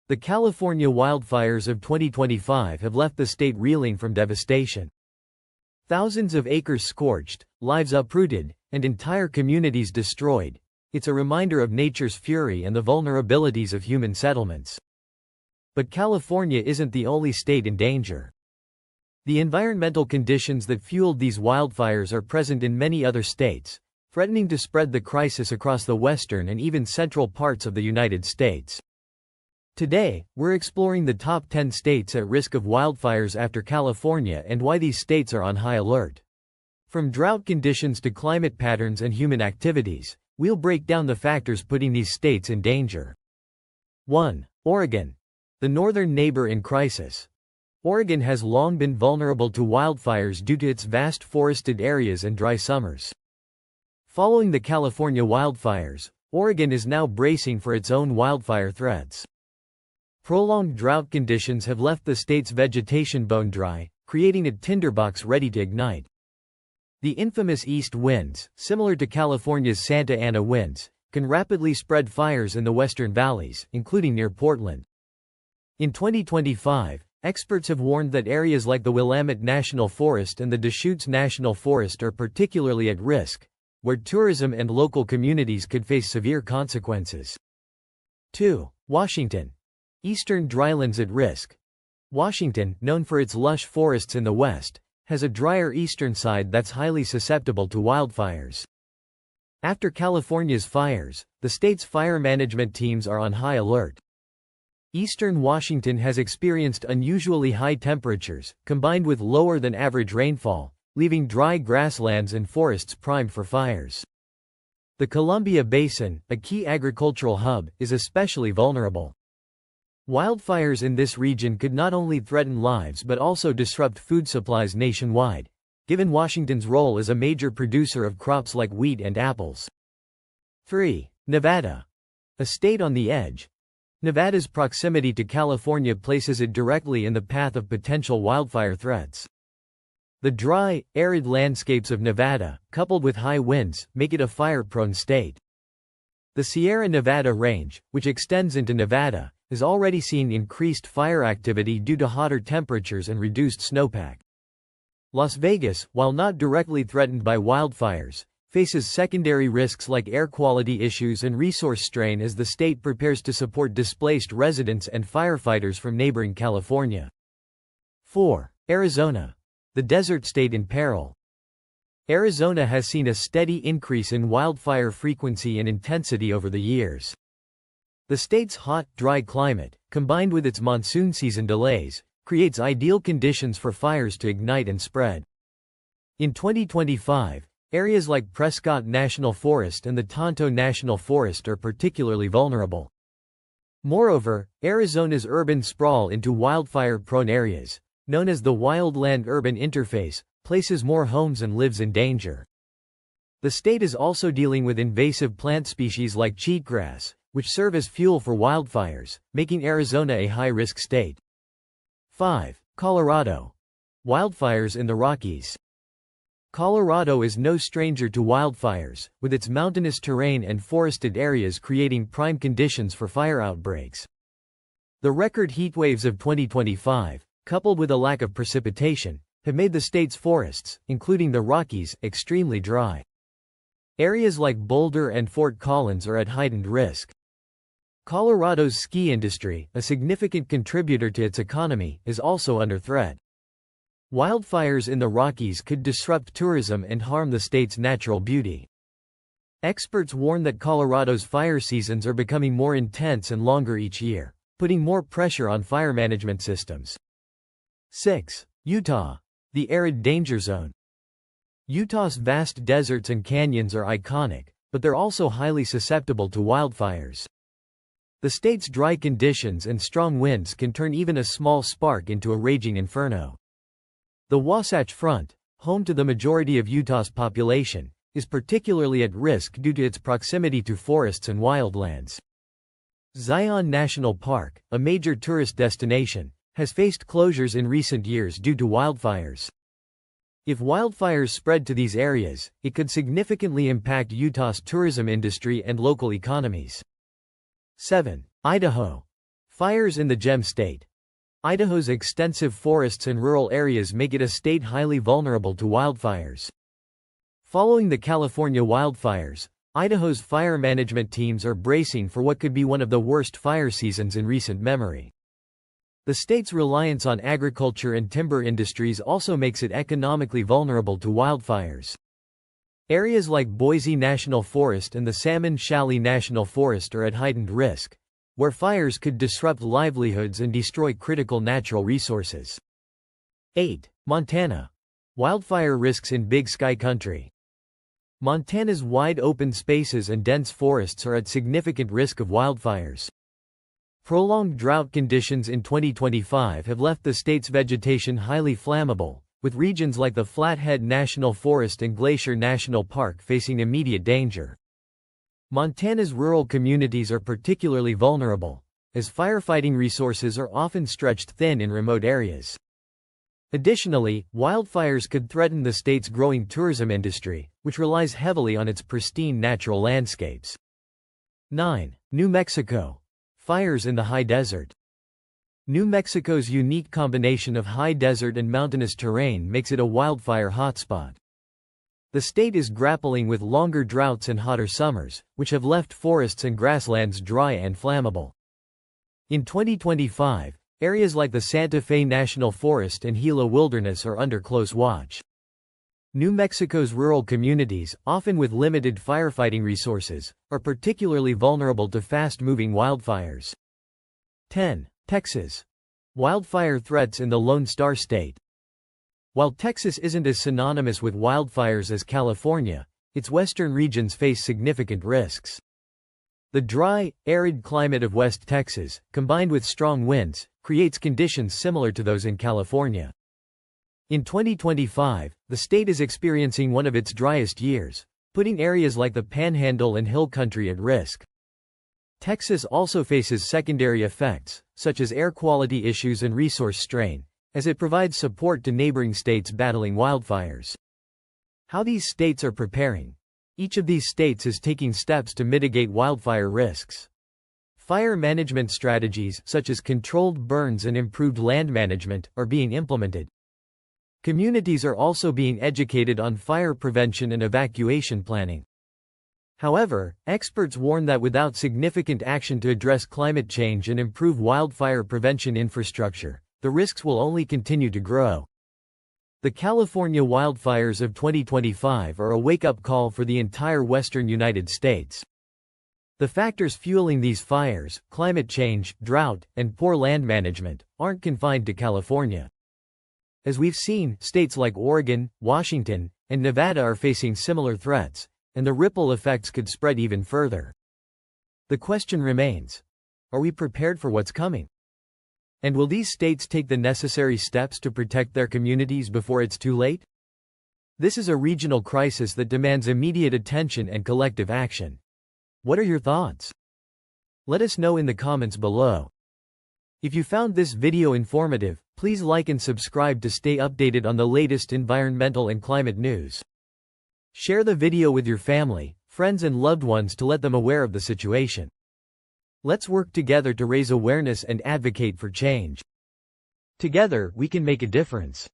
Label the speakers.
Speaker 1: The California wildfires of 2025 have left the state reeling from devastation. Thousands of acres scorched, lives uprooted, and entire communities destroyed. It's a reminder of nature's fury and the vulnerabilities of human settlements. But California isn't the only state in danger. The environmental conditions that fueled these wildfires are present in many other states, threatening to spread the crisis across the western and even central parts of the United States. Today, we're exploring the top 10 states at risk of wildfires after California and why these states are on high alert. From drought conditions to climate patterns and human activities, we'll break down the factors putting these states in danger. 1. Oregon, the northern neighbor in crisis. Oregon has long been vulnerable to wildfires due to its vast forested areas and dry summers. Following the California wildfires, Oregon is now bracing for its own wildfire threats. Prolonged drought conditions have left the state's vegetation bone dry, creating a tinderbox ready to ignite. The infamous east winds, similar to California's Santa Ana winds, can rapidly spread fires in the western valleys, including near Portland. In 2025, experts have warned that areas like the Willamette National Forest and the Deschutes National Forest are particularly at risk, where tourism and local communities could face severe consequences. 2. Washington. Eastern drylands at risk. Washington, known for its lush forests in the west, has a drier eastern side that's highly susceptible to wildfires. After California's fires, the state's fire management teams are on high alert. Eastern Washington has experienced unusually high temperatures, combined with lower than average rainfall, leaving dry grasslands and forests primed for fires. The Columbia Basin, a key agricultural hub, is especially vulnerable. Wildfires in this region could not only threaten lives but also disrupt food supplies nationwide, given Washington's role as a major producer of crops like wheat and apples. 3. Nevada. A state on the edge. Nevada's proximity to California places it directly in the path of potential wildfire threats. The dry, arid landscapes of Nevada, coupled with high winds, make it a fire-prone state. The Sierra Nevada range, which extends into Nevada, has already seen increased fire activity due to hotter temperatures and reduced snowpack. Las Vegas, while not directly threatened by wildfires, faces secondary risks like air quality issues and resource strain as the state prepares to support displaced residents and firefighters from neighboring California. 4. Arizona. The desert state in peril. Arizona has seen a steady increase in wildfire frequency and intensity over the years. The state's hot, dry climate, combined with its monsoon season delays, creates ideal conditions for fires to ignite and spread. In 2025, areas like Prescott National Forest and the Tonto National Forest are particularly vulnerable. Moreover, Arizona's urban sprawl into wildfire-prone areas, known as the wildland-urban interface, places more homes and lives in danger. The state is also dealing with invasive plant species like cheatgrass, which serve as fuel for wildfires, making Arizona a high-risk state. 5. Colorado. Wildfires in the Rockies. Colorado is no stranger to wildfires, with its mountainous terrain and forested areas creating prime conditions for fire outbreaks. The record heatwaves of 2025, coupled with a lack of precipitation, have made the state's forests, including the Rockies, extremely dry. Areas like Boulder and Fort Collins are at heightened risk. Colorado's ski industry, a significant contributor to its economy, is also under threat. Wildfires in the Rockies could disrupt tourism and harm the state's natural beauty. Experts warn that Colorado's fire seasons are becoming more intense and longer each year, putting more pressure on fire management systems. 6. Utah. The arid danger zone. Utah's vast deserts and canyons are iconic, but they're also highly susceptible to wildfires. The state's dry conditions and strong winds can turn even a small spark into a raging inferno. The Wasatch Front, home to the majority of Utah's population, is particularly at risk due to its proximity to forests and wildlands. Zion National Park, a major tourist destination, has faced closures in recent years due to wildfires. If wildfires spread to these areas, it could significantly impact Utah's tourism industry and local economies. 7. Idaho. Fires in the Gem State. Idaho's extensive forests and rural areas make it a state highly vulnerable to wildfires. Following the California wildfires, Idaho's fire management teams are bracing for what could be one of the worst fire seasons in recent memory. The state's reliance on agriculture and timber industries also makes it economically vulnerable to wildfires. Areas like Boise National Forest and the Salmon Valley National Forest are at heightened risk, where fires could disrupt livelihoods and destroy critical natural resources. 8. Montana. Wildfire risks in Big Sky Country. Montana's wide open spaces and dense forests are at significant risk of wildfires. Prolonged drought conditions in 2025 have left the state's vegetation highly flammable, with regions like the Flathead National Forest and Glacier National Park facing immediate danger. Montana's rural communities are particularly vulnerable, as firefighting resources are often stretched thin in remote areas. Additionally, wildfires could threaten the state's growing tourism industry, which relies heavily on its pristine natural landscapes. 9. New Mexico. Fires in the high desert. New Mexico's unique combination of high desert and mountainous terrain makes it a wildfire hotspot. The state is grappling with longer droughts and hotter summers, which have left forests and grasslands dry and flammable. In 2025, areas like the Santa Fe National Forest and Gila Wilderness are under close watch. New Mexico's rural communities, often with limited firefighting resources, are particularly vulnerable to fast-moving wildfires. 10. Texas. Wildfire threats in the Lone Star State. While Texas isn't as synonymous with wildfires as California, its western regions face significant risks. The dry, arid climate of West Texas, combined with strong winds, creates conditions similar to those in California. In 2025, the state is experiencing one of its driest years, putting areas like the Panhandle and Hill Country at risk. Texas also faces secondary effects, such as air quality issues and resource strain, as it provides support to neighboring states battling wildfires. How these states are preparing. Each of these states is taking steps to mitigate wildfire risks. Fire management strategies, such as controlled burns and improved land management, are being implemented. Communities are also being educated on fire prevention and evacuation planning. However, experts warn that without significant action to address climate change and improve wildfire prevention infrastructure, the risks will only continue to grow. The California wildfires of 2025 are a wake-up call for the entire western United States. The factors fueling these fires, climate change, drought, and poor land management, aren't confined to California. As we've seen, states like Oregon, Washington, and Nevada are facing similar threats, and the ripple effects could spread even further. The question remains: are we prepared for what's coming? And will these states take the necessary steps to protect their communities before it's too late? This is a regional crisis that demands immediate attention and collective action. What are your thoughts? Let us know in the comments below. If you found this video informative, please like and subscribe to stay updated on the latest environmental and climate news. Share the video with your family, friends and loved ones to let them aware of the situation. Let's work together to raise awareness and advocate for change. Together, we can make a difference.